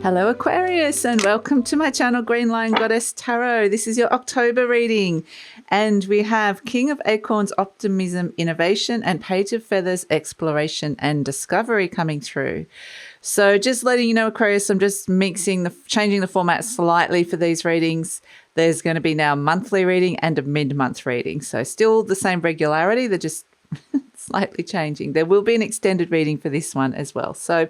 Hello Aquarius, and welcome to my channel GreenLion Goddess Tarot. This is your October reading, and we have King of Acorns, Optimism, Innovation, and Page of Feathers, Exploration and Discovery coming through. So just letting you know, Aquarius, I'm just changing the format slightly for these readings. There's going to be now a monthly reading and a mid-month reading. So still the same regularity, they're just slightly changing. There will be an extended reading for this one as well. So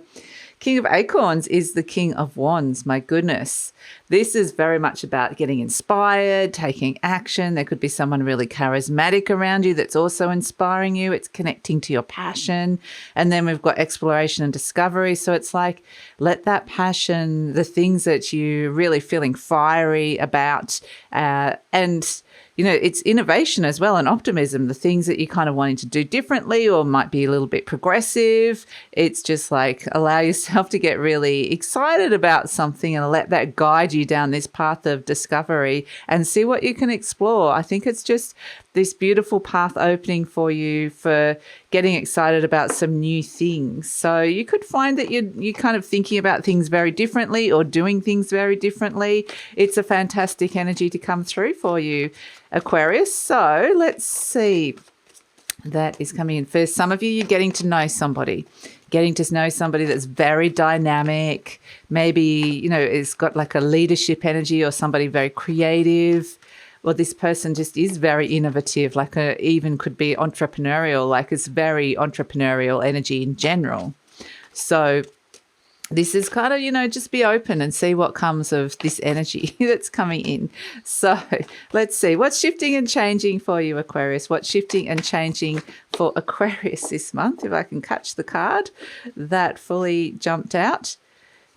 King of Acorns is the King of Wands. My goodness. This is very much about getting inspired, taking action. There could be someone really charismatic around you that's also inspiring you. It's connecting to your passion. And then we've got exploration and discovery. So it's like, let that passion, the things that you're really feeling fiery about, and you know, it's innovation as well and optimism, the things that you're kind of wanting to do differently or might be a little bit progressive. It's just like allow yourself to get really excited about something and let that guide you down this path of discovery and see what you can explore. I think it's just this beautiful path opening for you for getting excited about some new things. So you could find that you're kind of thinking about things very differently or doing things very differently. It's a fantastic energy to come through for you, Aquarius. So let's see. That is coming in first. Some of you, you're getting to know somebody that's very dynamic. Maybe, you know, it's got like a leadership energy or somebody very creative. Well, this person just is very innovative, like even could be entrepreneurial, like it's very entrepreneurial energy in general. So this is kind of, you know, just be open and see what comes of this energy that's coming in. So let's see what's shifting and changing for you, Aquarius. What's shifting and changing for Aquarius this month? If I can catch the card that fully jumped out.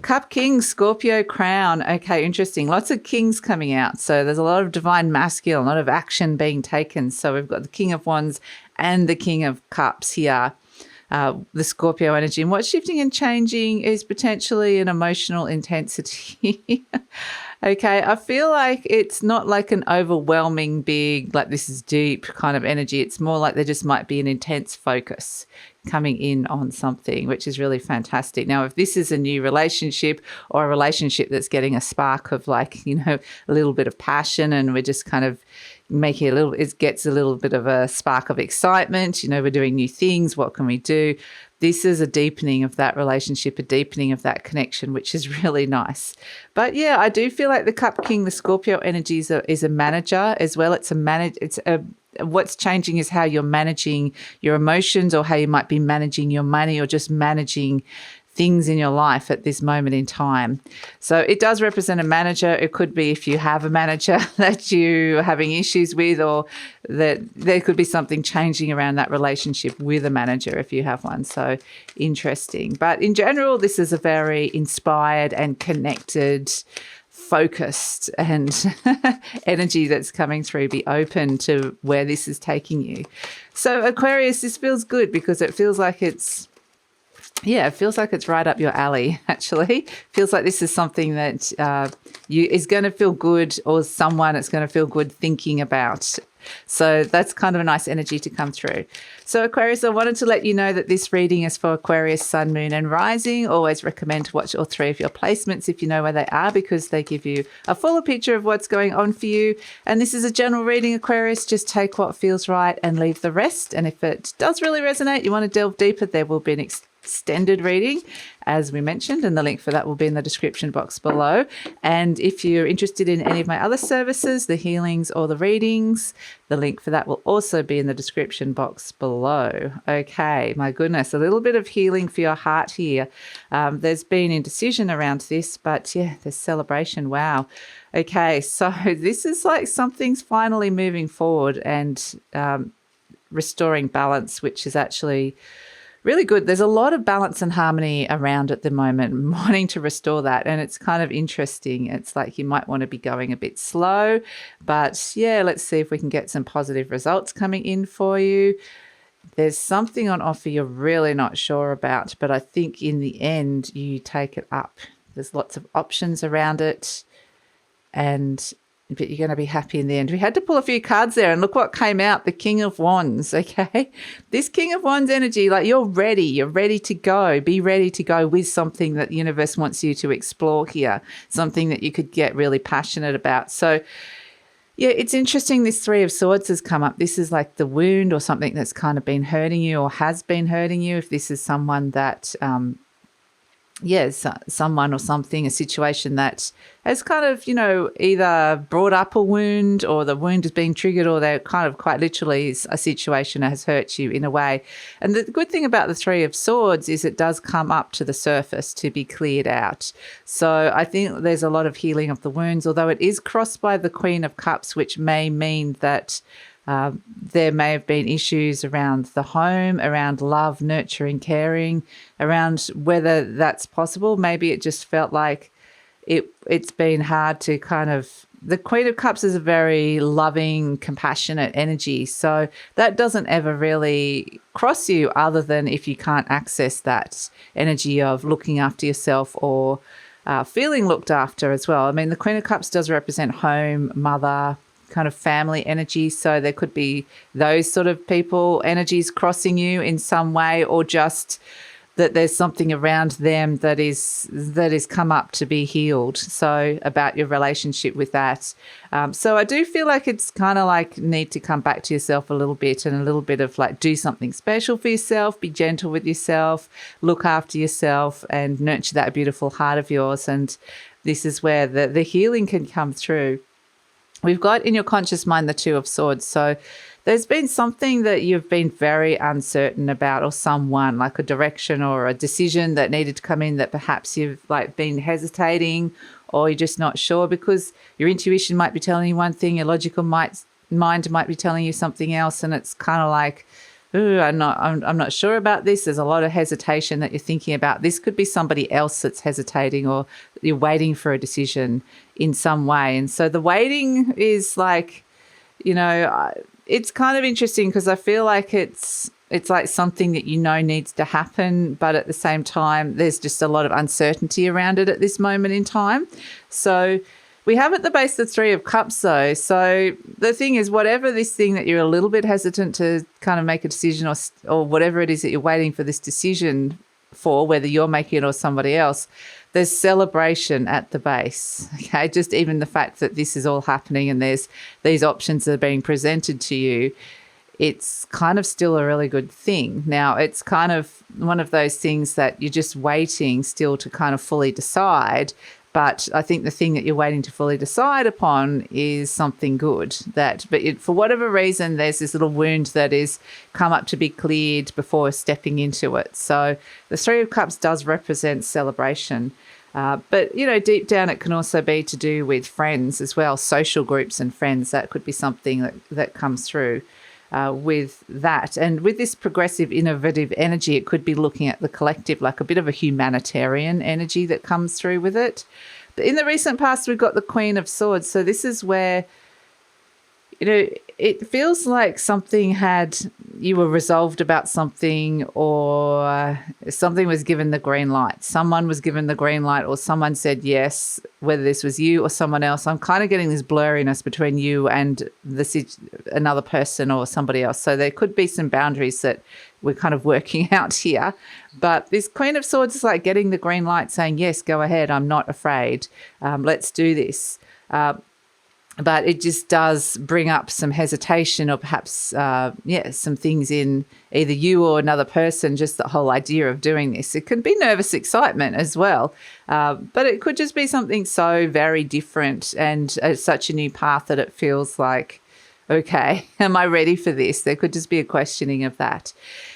Cup King, Scorpio, Crown. Okay, interesting. Lots of kings coming out. So there's a lot of divine masculine, a lot of action being taken. So we've got the King of Wands and the King of Cups here. The Scorpio energy. And what's shifting and changing is potentially an emotional intensity. Okay, I feel like it's not like an overwhelming big, like this is deep kind of energy. It's more like there just might be an intense focus coming in on something, which is really fantastic. Now, if this is a new relationship or a relationship that's getting a spark of like, you know, a little bit of passion and we're just kind of making it gets a little bit of a spark of excitement. You know, we're doing new things. What can we do? This is a deepening of that relationship, a deepening of that connection, which is really nice. But yeah, I do feel like the Cup King, the Scorpio energy is a manager as well. What's changing is how you're managing your emotions or how you might be managing your money or just managing things in your life at this moment in time. So it does represent a manager. It could be if you have a manager that you're having issues with, or that there could be something changing around that relationship with a manager if you have one. So interesting. But in general, this is a very inspired and connected, focused and energy that's coming through. Be open to where this is taking you. So Aquarius, this feels good because it feels like it's right up your alley, actually. Feels like this is something that is going to feel good, or someone it's going to feel good thinking about. So that's kind of a nice energy to come through. So Aquarius, I wanted to let you know that this reading is for Aquarius, Sun, Moon and Rising. Always recommend to watch all three of your placements if you know where they are, because they give you a fuller picture of what's going on for you. And this is a general reading, Aquarius. Just take what feels right and leave the rest. And if it does really resonate, you want to delve deeper, there will be an extended reading, as we mentioned, and the link for that will be in the description box below. And if you're interested in any of my other services, the healings or the readings, the link for that will also be in the description box below. Okay, my goodness, a little bit of healing for your heart here. There's been indecision around this, but yeah, there's celebration. Wow. Okay, so this is like something's finally moving forward and restoring balance, which is actually really good. There's a lot of balance and harmony around at the moment, wanting to restore that. And it's kind of interesting. It's like you might want to be going a bit slow, but yeah, let's see if we can get some positive results coming in for you. There's something on offer you're really not sure about, but I think in the end, you take it up. There's lots of options around it. And but you're going to be happy in the end. We had to pull a few cards there, and look what came out, the King of Wands, okay? This King of Wands energy, like you're ready to go. Be ready to go with something that the universe wants you to explore here, something that you could get really passionate about. So, yeah, it's interesting this Three of Swords has come up. This is like the wound or something that's kind of been hurting you or has been hurting you. If this is someone that someone or something, a situation that has kind of, either brought up a wound or the wound is being triggered, or they're kind of quite literally a situation that has hurt you in a way. And the good thing about the Three of Swords is it does come up to the surface to be cleared out. So I think there's a lot of healing of the wounds, although it is crossed by the Queen of Cups, which may mean that there may have been issues around the home, around love, nurturing, caring, around whether that's possible. Maybe it just felt like it's been hard to kind of... The Queen of Cups is a very loving, compassionate energy. So that doesn't ever really cross you other than if you can't access that energy of looking after yourself or feeling looked after as well. I mean, the Queen of Cups does represent home, mother, kind of family energy. So there could be those sort of people energies crossing you in some way, or just that there's something around them that is come up to be healed. So about your relationship with that. So I do feel like it's kind of like need to come back to yourself a little bit, and a little bit of like do something special for yourself, be gentle with yourself, look after yourself and nurture that beautiful heart of yours. And this is where the healing can come through. We've got in your conscious mind the Two of Swords. So there's been something that you've been very uncertain about, or someone, like a direction or a decision that needed to come in that perhaps you've like been hesitating, or you're just not sure because your intuition might be telling you one thing, your logical mind might be telling you something else, and it's kind of like, ooh, I'm not sure about this. There's a lot of hesitation that you're thinking about. This could be somebody else that's hesitating, or you're waiting for a decision in some way. And so the waiting is like, it's kind of interesting because I feel like it's like something that needs to happen, but at the same time, there's just a lot of uncertainty around it at this moment in time. So we have at the base the Three of Cups, though. So the thing is, whatever this thing that you're a little bit hesitant to kind of make a decision, or whatever it is that you're waiting for this decision for, whether you're making it or somebody else, there's celebration at the base. Okay, just even the fact that this is all happening and there's these options that are being presented to you, it's kind of still a really good thing. Now, it's kind of one of those things that you're just waiting still to kind of fully decide. But I think the thing that you're waiting to fully decide upon is something good. For whatever reason, there's this little wound that is come up to be cleared before stepping into it. So the Three of Cups does represent celebration. But, deep down, it can also be to do with friends as well, social groups and friends. That could be something that comes through with that. And with this progressive, innovative energy, it could be looking at the collective, like a bit of a humanitarian energy that comes through with it. But in the recent past, we've got the Queen of Swords. So this is where, it feels like you were resolved about something, or something was given the green light. Someone was given the green light, or someone said yes, whether this was you or someone else. I'm kind of getting this blurriness between you and another person or somebody else. So there could be some boundaries that we're kind of working out here. But this Queen of Swords is like getting the green light, saying, yes, go ahead. I'm not afraid. Let's do this. But it just does bring up some hesitation, or perhaps, some things in either you or another person, just the whole idea of doing this. It can be nervous excitement as well, but it could just be something so very different and such a new path that it feels like, okay, am I ready for this? There could just be a questioning of that.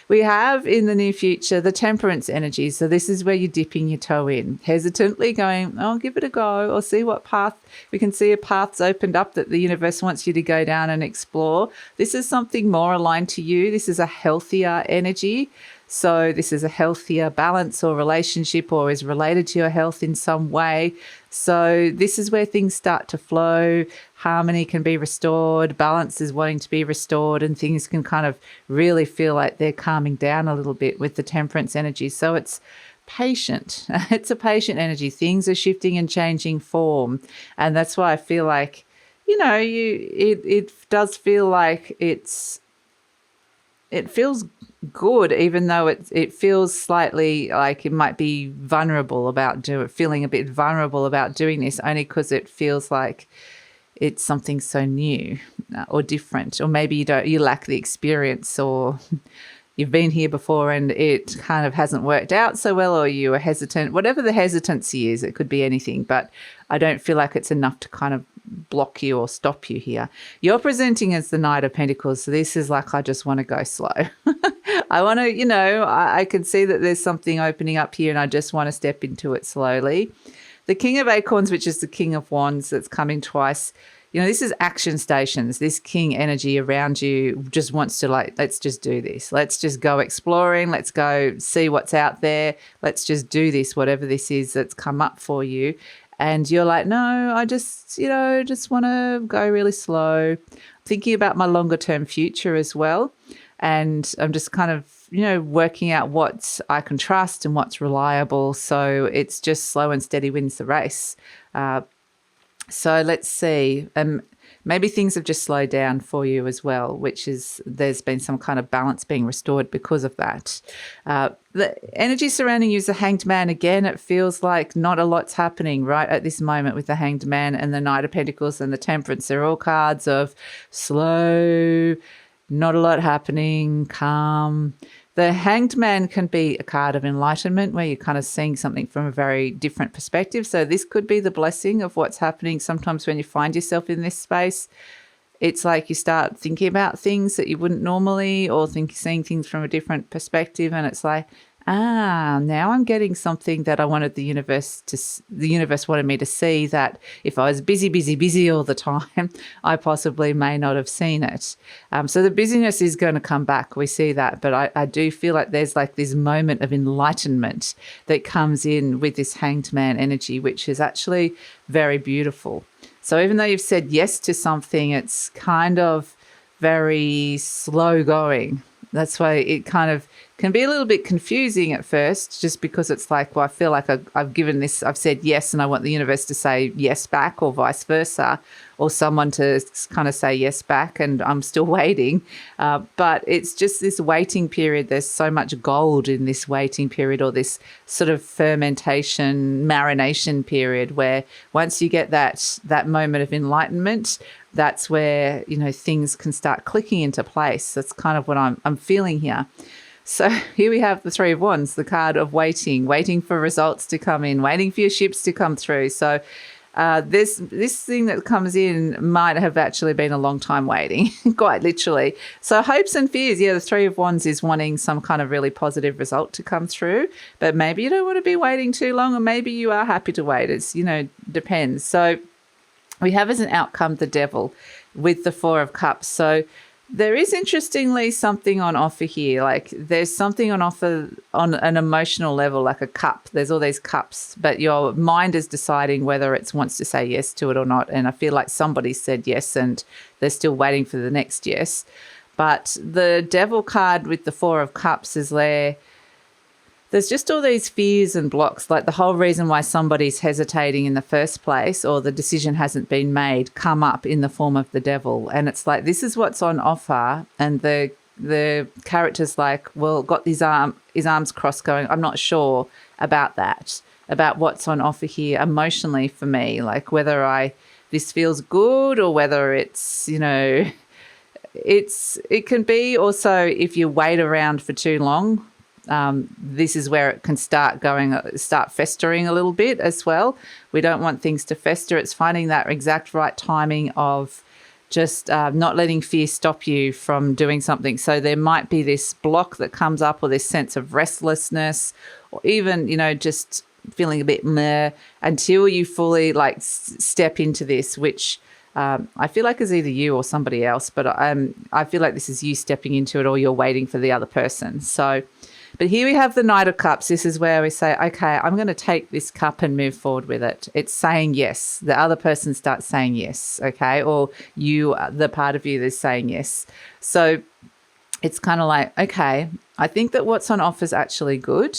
We have in the near future the Temperance energy. So this is where you're dipping your toe in, hesitantly going, oh, give it a go, or see what path. We can see a path's opened up that the universe wants you to go down and explore. This is something more aligned to you. This is a healthier energy. So this is a healthier balance or relationship, or is related to your health in some way. So this is where things start to flow. Harmony can be restored. Balance is wanting to be restored, and things can kind of really feel like they're calming down a little bit with the Temperance energy. So it's patient. It's a patient energy. Things are shifting and changing form. And that's why I feel like it does feel like it feels good, even though it feels slightly like it might be vulnerable about feeling a bit vulnerable about doing this, only because it feels like it's something so new or different, or maybe you lack the experience, or you've been here before and it kind of hasn't worked out so well, or you are hesitant. Whatever the hesitancy is, it could be anything, but I don't feel like it's enough to kind of block you or stop you here. You're presenting as the Knight of Pentacles, so this is like, I just want to go slow. I want to, I can see that there's something opening up here and I just want to step into it slowly. The King of Acorns, which is the King of Wands that's coming twice, this is action stations. This king energy around you just wants to let's just do this. Let's just go exploring. Let's go see what's out there. Let's just do this, whatever this is that's come up for you. And you're like, no, I just want to go really slow. Thinking about my longer term future as well. And I'm just kind of, working out what I can trust and what's reliable. So it's just slow and steady wins the race. So let's see. Maybe things have just slowed down for you as well, which is there's been some kind of balance being restored because of that. The energy surrounding you is the Hanged Man. Again, it feels like not a lot's happening right at this moment with the Hanged Man and the Knight of Pentacles and the Temperance. They're all cards of slow, not a lot happening, calm. The Hanged Man can be a card of enlightenment where you're kind of seeing something from a very different perspective. So this could be the blessing of what's happening. Sometimes when you find yourself in this space, it's like you start thinking about things that you wouldn't normally, or seeing things from a different perspective. And it's like, now I'm getting something that I wanted the universe wanted me to see, that if I was busy all the time, I possibly may not have seen it. So the busyness is going to come back. We see that. But I do feel like there's like this moment of enlightenment that comes in with this Hanged Man energy, which is actually very beautiful. So even though you've said yes to something, it's kind of very slow going. That's why it kind of can be a little bit confusing at first, just because it's like, well, I feel like I've said yes and I want the universe to say yes back, or vice versa, or someone to kind of say yes back and I'm still waiting. But it's just this waiting period. There's so much gold in this waiting period, or this sort of fermentation, marination period, where once you get that moment of enlightenment, that's where, things can start clicking into place. That's kind of what I'm feeling here. So here we have the Three of Wands, the card of waiting for results to come in, waiting for your ships to come through. So this thing that comes in might have actually been a long time waiting, quite literally. So hopes and fears. Yeah, the Three of Wands is wanting some kind of really positive result to come through, but maybe you don't want to be waiting too long, or maybe you are happy to wait. It's, depends. So we have as an outcome the Devil with the Four of Cups. So there is interestingly something on offer here. Like there's something on offer on an emotional level, like a cup. There's all these cups, but your mind is deciding whether it wants to say yes to it or not. And I feel like somebody said yes and they're still waiting for the next yes. But the Devil card with the Four of Cups is there's just all these fears and blocks, like the whole reason why somebody's hesitating in the first place, or the decision hasn't been made, come up in the form of the Devil. And it's like, this is what's on offer. And the character's like, well, got his arms crossed going, I'm not sure about that, about what's on offer here emotionally for me, like whether this feels good, or whether it's, it can be also if you wait around for too long. This is where it can start festering a little bit as well. We don't want things to fester. It's finding that exact right timing of just not letting fear stop you from doing something. So there might be this block that comes up, or this sense of restlessness, or even, just feeling a bit meh, until you fully step into this, which I feel like is either you or somebody else, but I feel like this is you stepping into it, or you're waiting for the other person. So, but here we have the Knight of Cups. This is where we say, okay, I'm going to take this cup and move forward with it. It's saying yes. The other person starts saying yes, okay? Or the part of you that's saying yes. So it's kind of like, okay, I think that what's on offer is actually good.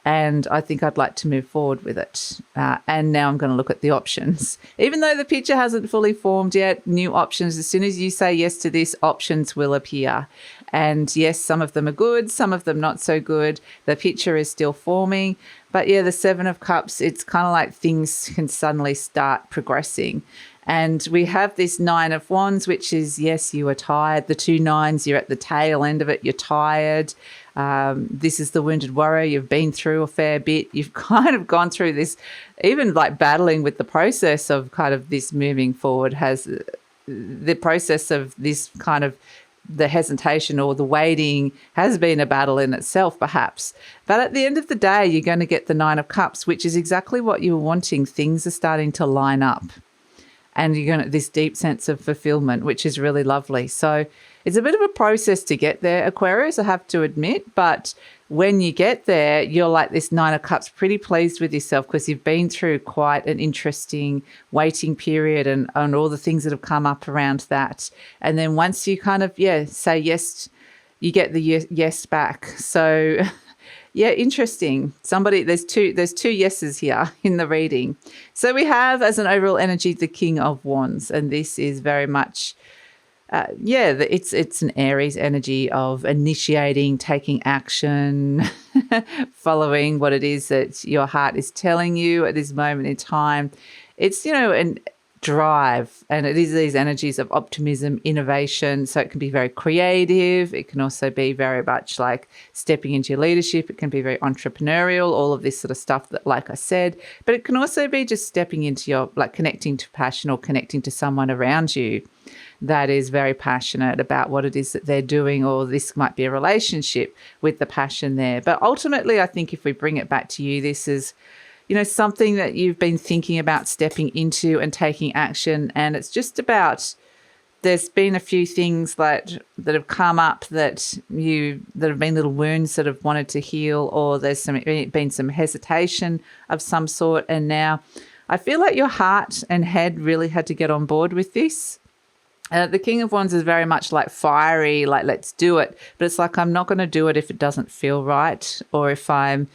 and I think I'd like to move forward with it. And now I'm going to look at the options. Even though the picture hasn't fully formed yet, new options, as soon as you say yes to this, options will appear. And yes, some of them are good, some of them not so good. The picture is still forming. But yeah, the Seven of Cups, it's kind of like things can suddenly start progressing. And we have this Nine of Wands, which is, yes, you are tired. The two nines, you're at the tail end of it. You're tired. This is the wounded warrior. You've been through a fair bit. You've kind of gone through this, even like battling with the process of kind of this moving forward has the process of this kind of the hesitation or the waiting has been a battle in itself, perhaps. But at the end of the day, you're going to get the Nine of Cups, which is exactly what you were wanting. Things are starting to line up. And you're going to this deep sense of fulfillment, which is really lovely. So it's a bit of a process to get there, Aquarius, I have to admit. But when you get there, you're like this Nine of Cups, pretty pleased with yourself because you've been through quite an interesting waiting period and all the things that have come up around that. And then once you kind of, say yes, you get the yes back. So yeah, interesting. There's two yeses here in the reading. So we have as an overall energy the King of Wands, and this is very much, it's an Aries energy of initiating, taking action, following what it is that your heart is telling you at this moment in time. It's, an drive, and it is these energies of optimism, innovation. So it can be very creative. It can also be very much like stepping into your leadership. It can be very entrepreneurial, all of this sort of stuff that, like I said, but it can also be just stepping into your, like connecting to passion or connecting to someone around you that is very passionate about what it is that they're doing, or this might be a relationship with the passion there. But ultimately, I think if we bring it back to you, this is something that you've been thinking about stepping into and taking action. And it's just about, there's been a few things that have come up that have been little wounds that have wanted to heal, or there's been some hesitation of some sort. And now I feel like your heart and head really had to get on board with this. The King of Wands is very much like fiery, like let's do it. But it's like, I'm not going to do it if it doesn't feel right, or if I'm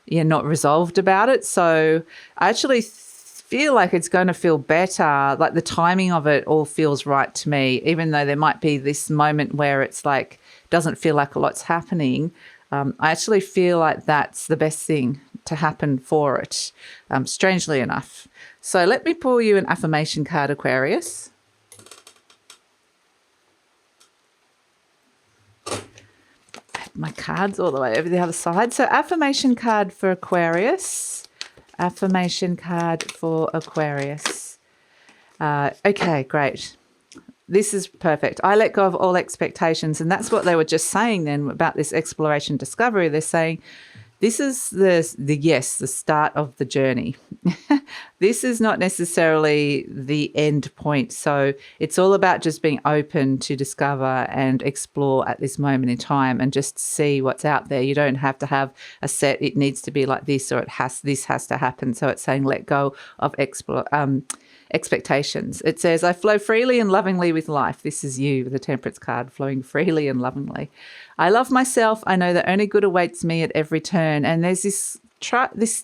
not resolved about it. So I actually feel like it's going to feel better. Like the timing of it all feels right to me, even though there might be this moment where it's like, doesn't feel like a lot's happening. I actually feel like that's the best thing to happen for it, strangely enough. So let me pull you an affirmation card, Aquarius. My cards all the way over the other side. So affirmation card for Aquarius. Affirmation card for Aquarius. Okay, great. This is perfect. I let go of all expectations. And that's what they were just saying then about this exploration discovery. They're saying this is the start of the journey. This is not necessarily the end point. So it's all about just being open to discover and explore at this moment in time and just see what's out there. You don't have to have a set, it needs to be like this, or this has to happen. So it's saying let go of expectations. It says, I flow freely and lovingly with life. This is you, the Temperance card, flowing freely and lovingly. I love myself. I know that only good awaits me at every turn. And there's this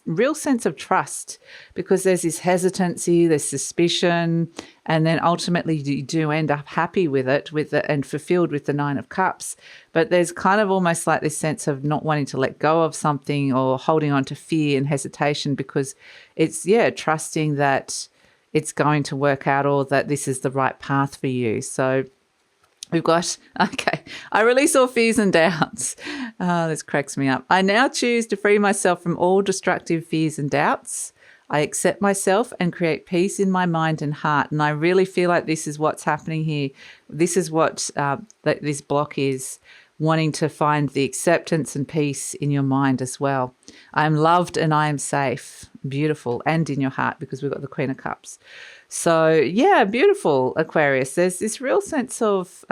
real sense of trust, because there's this hesitancy, there's suspicion, and then ultimately you do end up happy with it, and fulfilled with the Nine of Cups. But there's kind of almost like this sense of not wanting to let go of something, or holding on to fear and hesitation, because it's, trusting that it's going to work out, or that this is the right path for you. So we've got, okay, I release all fears and doubts. Oh, this cracks me up. I now choose to free myself from all destructive fears and doubts. I accept myself and create peace in my mind and heart. And I really feel like this is what's happening here. This is what this block is, wanting to find the acceptance and peace in your mind as well. I am loved and I am safe. Beautiful. And in your heart, because we've got the Queen of Cups. So, yeah, beautiful, Aquarius. There's this real sense of,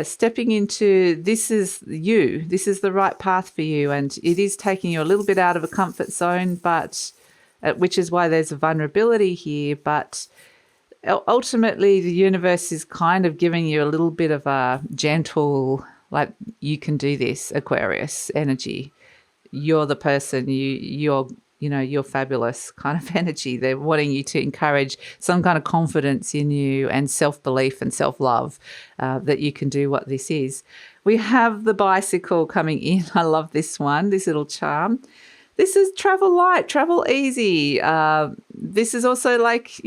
stepping into this is you. This is the right path for you. And it is taking you a little bit out of a comfort zone, but which is why there's a vulnerability here. But ultimately, the universe is kind of giving you a little bit of a gentle Like, you can do this, Aquarius energy. You're the person, you're fabulous kind of energy. They're wanting you to encourage some kind of confidence in you and self-belief and self-love, that you can do what this is. We have the bicycle coming in. I love this one, this little charm. This is travel light, travel easy. This is also like,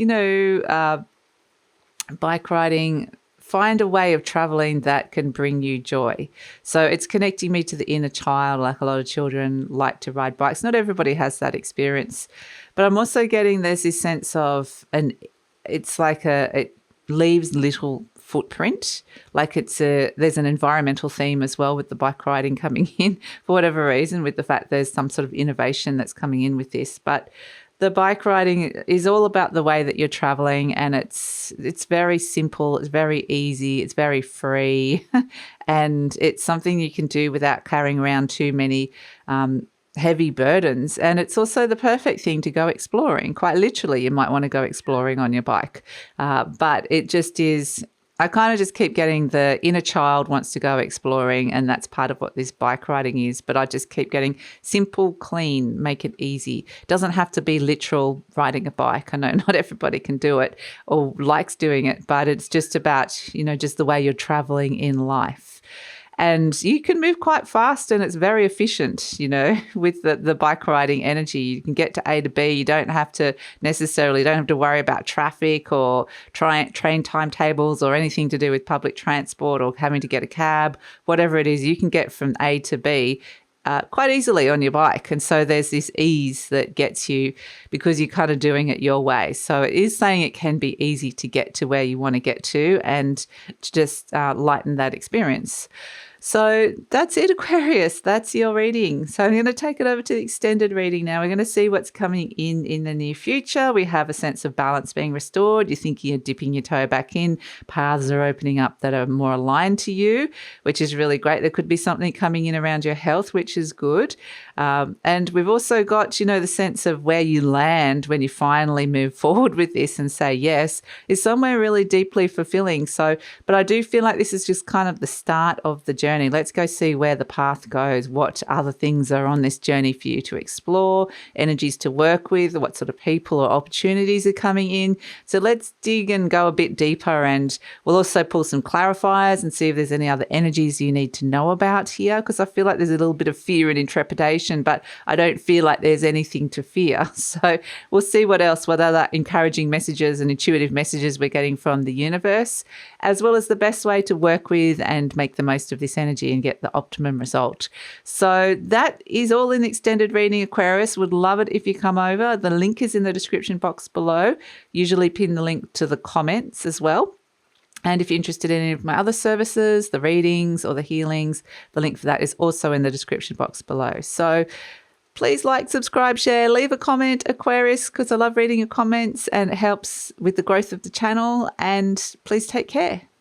bike riding. Find a way of traveling that can bring you joy. So it's connecting me to the inner child, like a lot of children like to ride bikes. Not everybody has that experience, but I'm also getting there's this sense of, it's like it leaves little footprint. Like there's an environmental theme as well with the bike riding coming in for whatever reason, with the fact there's some sort of innovation that's coming in with this. But the bike riding is all about the way that you're traveling, and it's very simple, it's very easy, it's very free, and it's something you can do without carrying around too many heavy burdens. And it's also the perfect thing to go exploring. Quite literally, you might want to go exploring on your bike, but it just is. I kind of just keep getting the inner child wants to go exploring, and that's part of what this bike riding is. But I just keep getting simple, clean, make it easy. It doesn't have to be literal riding a bike. I know not everybody can do it or likes doing it, but it's just about, just the way you're traveling in life. And you can move quite fast, and it's very efficient, with the bike riding energy. You can get to A to B. You don't have to worry about traffic or train timetables or anything to do with public transport or having to get a cab. Whatever it is, you can get from A to B quite easily on your bike. And so there's this ease that gets you because you're kind of doing it your way. So it is saying it can be easy to get to where you want to get to and to just lighten that experience. So that's it, Aquarius. That's your reading. So I'm going to take it over to the extended reading now. We're going to see what's coming in the near future. We have a sense of balance being restored. You're thinking of dipping your toe back in. Paths are opening up that are more aligned to you, which is really great. There could be something coming in around your health, which is good. And we've also got, the sense of where you land when you finally move forward with this and say yes is somewhere really deeply fulfilling. So, but I do feel like this is just kind of the start of the journey. Let's go see where the path goes, what other things are on this journey for you to explore, energies to work with, what sort of people or opportunities are coming in. So let's dig and go a bit deeper, and we'll also pull some clarifiers and see if there's any other energies you need to know about here, because I feel like there's a little bit of fear and intrepidation, but I don't feel like there's anything to fear. So we'll see what other encouraging messages and intuitive messages we're getting from the universe, as well as the best way to work with and make the most of this energy and get the optimum result. So that is all in the extended reading, Aquarius. Would love it if you come over. The link is in the description box below. Usually pin the link to the comments as well. And if you're interested in any of my other services, the readings or the healings, the link for that is also in the description box below. So please like, subscribe, share, leave a comment, Aquarius, because I love reading your comments and it helps with the growth of the channel. And please take care.